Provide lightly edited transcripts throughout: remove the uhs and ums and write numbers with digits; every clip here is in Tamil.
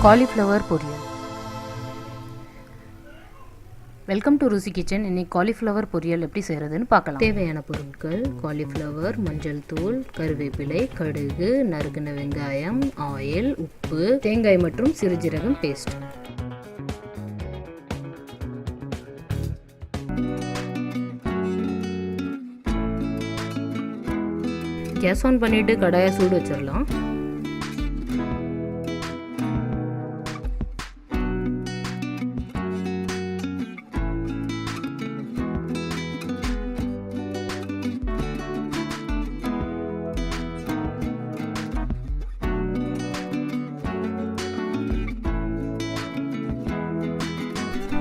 Cauliflower Poriyal. வெல்கம் டு ருசி கிச்சன். இன்னைக்கு காலிஃப்ளவர் பொரியல் எப்படி செய்கிறதுன்னு பார்க்கலாம். தேவையான பொருட்கள்: காலிஃப்ளவர், மஞ்சள் தூள், கருவேப்பிலை, கடுகு, நறுக்கின வெங்காயம், ஆயில், உப்பு, தேங்காய் மற்றும் சிறுஜீரகம் பேஸ்ட். கேஸ் ஆன் பண்ணிட்டு கடாயை சூடு வச்சிடலாம்.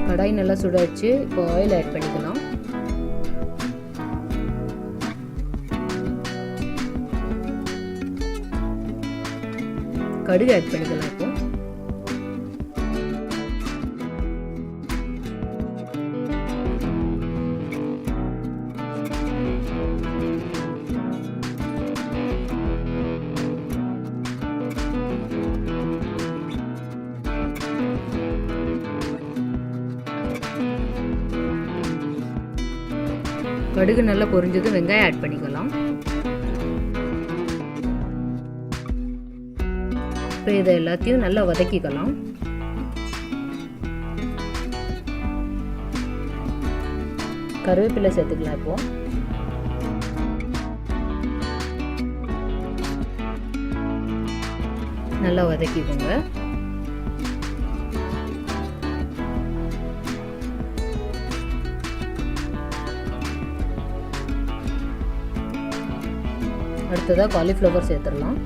கடாய் நல்லா சுடாச்சு. இப்போ ஆயில் ஆட் பண்ணிக்கலாம். கடுகு ஆட் பண்ணிக்கலாம். இப்போ கடுகு நல்லா பொரிஞ்சது வெங்காயம் ஆட் பண்ணிக்கலாம். இப்போ இதை எல்லாத்தையும் நல்லா வதக்கிக்கலாம். கருவேப்பிலை சேர்த்துக்கலாம். இப்போ நல்லா வதக்கிக்கோங்க. அடுத்ததாக காலிஃப்ளவர் சேர்த்துடலாம்.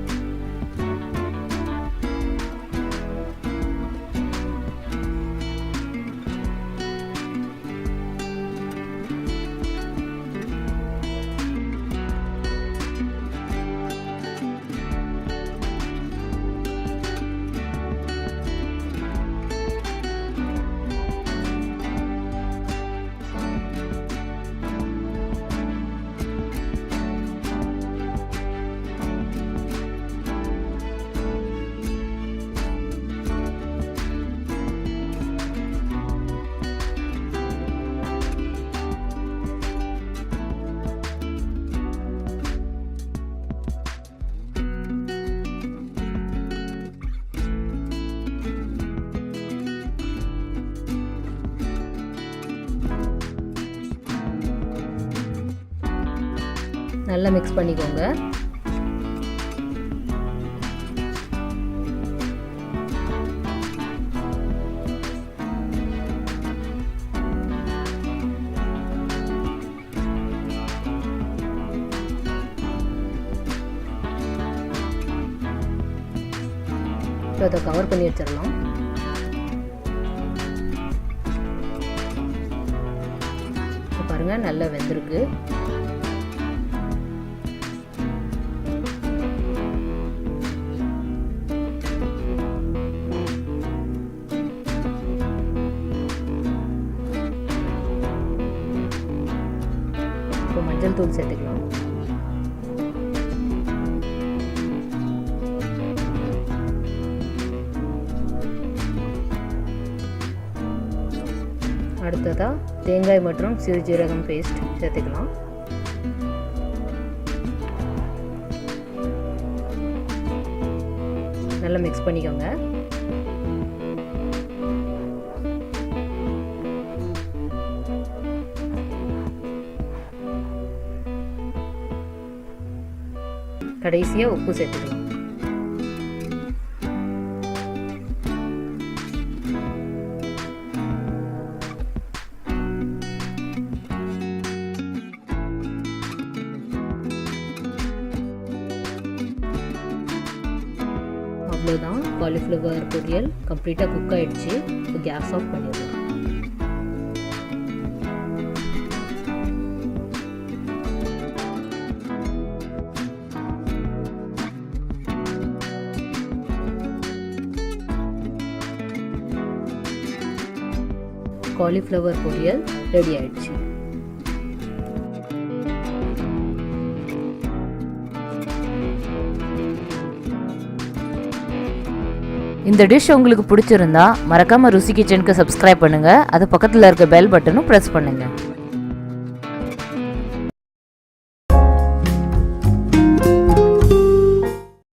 நல்லா மிக்ஸ் பண்ணிக்கோங்க. இப்போ அதை கவர் பண்ணி வச்சிடலாம். பாருங்க, நல்லா வெந்திருக்கு. இப்போ மஞ்சள் தூள் சேர்த்துக்கலாம். அடுத்ததாக தேங்காய் மற்றும் சிறுஜீரகம் பேஸ்ட் சேர்த்துக்கலாம். நல்லா மிக்ஸ் பண்ணிக்கோங்க. கடைசியாக உப்பு சேர்த்துக்கலாம். அவ்வளோதான், காலிஃப்ளவர் பொரியல் கம்ப்ளீட்டாக குக் ஆகிடுச்சு. இப்போ கேஸ் ஆஃப் பண்ணிடலாம். காலிஃப்ளவர் பொரியல் ரெடி ஆயிடுச்சு. இந்த டிஷ் உங்களுக்கு பிடிச்சிருந்தா மறக்காம ருசி கிச்சனுக்கு சப்ஸ்கிரைப் பண்ணுங்க. அது பக்கத்தில் இருக்க பெல் பட்டனும் ப்ரெஸ் பண்ணுங்க.